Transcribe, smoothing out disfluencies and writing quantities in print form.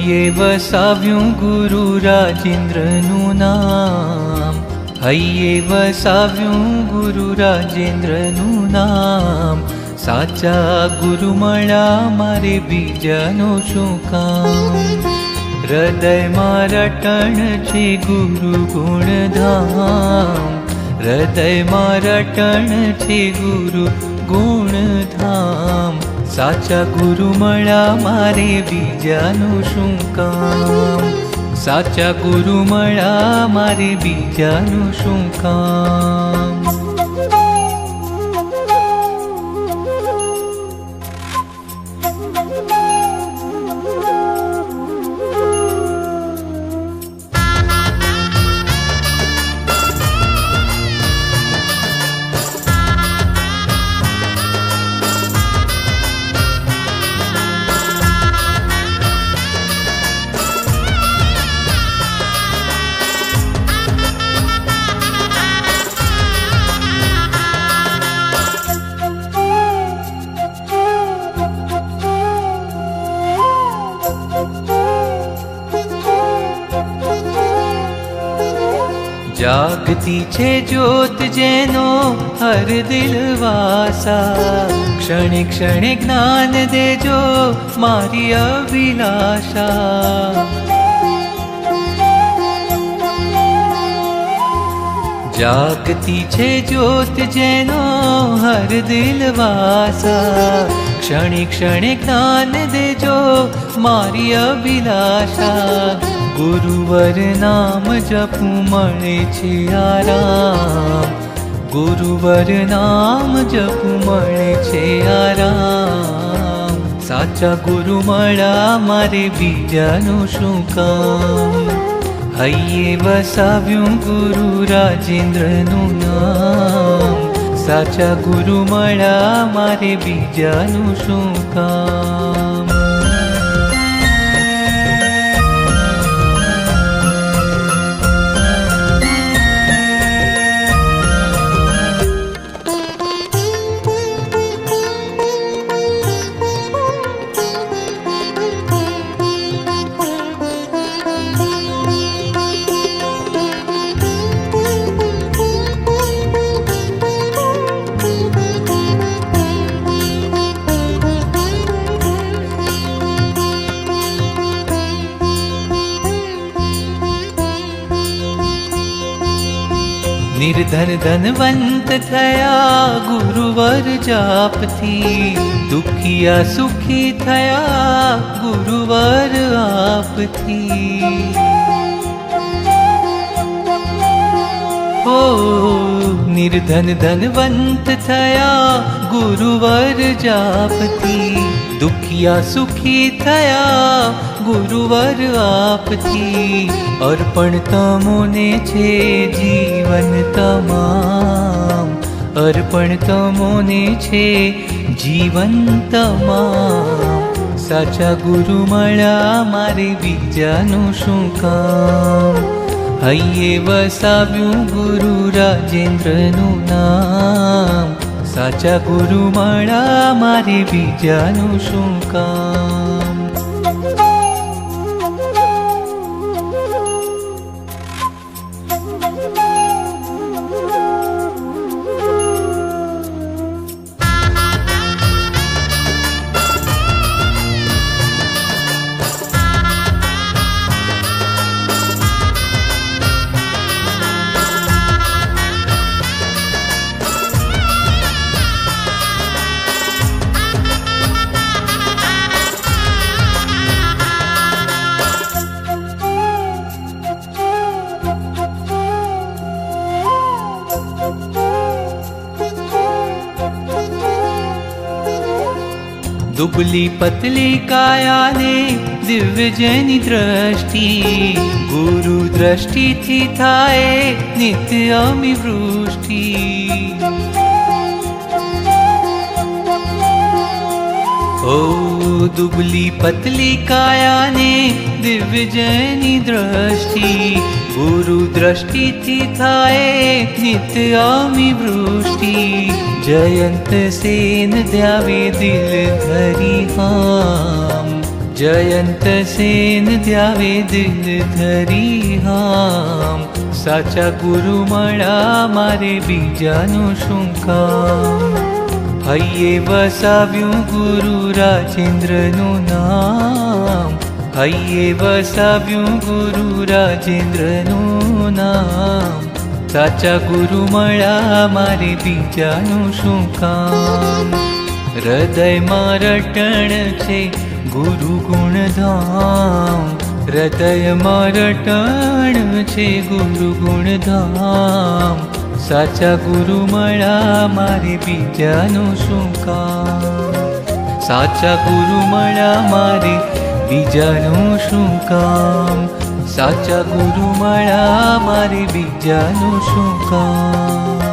હૈયે વસાવ્યું ગુરુ રાજેન્દ્રનું નામ, હૈયે વસાવ્યું ગુરુ રાજેન્દ્રનું નામ. સાચા ગુરુ મળ્યા મારે બીજાનું શું કામ. હૃદયમાં રટણ છે ગુરુ ગુણધામ, હૃદયમાં રટણ છે ગુરુ ગુણધામ. સાચા ગુરુ મળ્યા મારે બીજાનું શું કામ. સાચા ગુરુ મળ્યા મારે બીજાનું શું કામ. જાગતી છે જ્યોત જેનો હર દિલવાસા, ક્ષણે ક્ષણે જ્ઞાન દેજો મારી અભિલાષા. જાગતી છે જ્યોત જેનો હર દિલવાસા, ક્ષણે ક્ષણે જ્ઞાન દેજો મારી અભિલાષા. ગુરુવર નામ જપું મળે છે આરામ, ગુરુવર નામ જપું મળે છે આરામ. સાચા ગુરુ મળ્યા મારે બીજાનું શું કામ. હૈયે વસાવ્યું ગુરુ રાજેન્દ્રનું નામ, સાચા ગુરુ મળ્યા મારે બીજાનું શું કામ. નિર્ધન ધનવંત થયા ગુરુવર જાપથી, દુખિયા સુખી થયા ગુરુવર આપથી. હો નિર્ધન ધનવંત થયા ગુરુવર જાપથી, દુખિયા સુખી થયા ગુરુવર આપથી. અર્પણ તમોને છે જીવન તમામ, અર્પણ તમોને છે જીવન તમામ. સાચા ગુરુ મળ્યા મારે બીજાનું શું કામ. હૈયે વસાવ્યું ગુરુ રાજેન્દ્રનું નામ, સાચા ગુરુ મળ્યા મારે બીજાનું શું કામ. दुबली पतली काया ने दिव्य जैनी दृष्टि, गुरु दृष्टि थी थाए नित्य अमी वृष्टि. ओ दुबली पतली काया ने दिव्य जैनी दृष्टि, गुरु दृष्टि थी थाए नित्य अमी वृष्टि. जयंत सेन द्यावे दिल धरी हाम, જયંત સેન ધ્યાવે દિલ ધરી હામ, સાચા ગુરુ મળ્યા મારે બીજાનું શું કામ. હૈયે વસાવ્યું ગુરુ રાજેન્દ્રનું નામ, હૈયે વસાવ્યું ગુરુ રાજેન્દ્રનું નામ, સાચા ગુરુ મળ્યા મારે બીજાનું શું કામ. હૃદયમાં રટણ છે ગુરુ ગુણધામ, હૃદયમાં રટણ છે ગુરુ ગુણધામ, સાચા ગુરુ મળ્યા મારે બીજાનું શું કામ. સાચા ગુરુ મળ્યા મારે બીજાનું શું કામ, સાચા ગુરુ મળ્યા મારે બીજાનું શું કામ.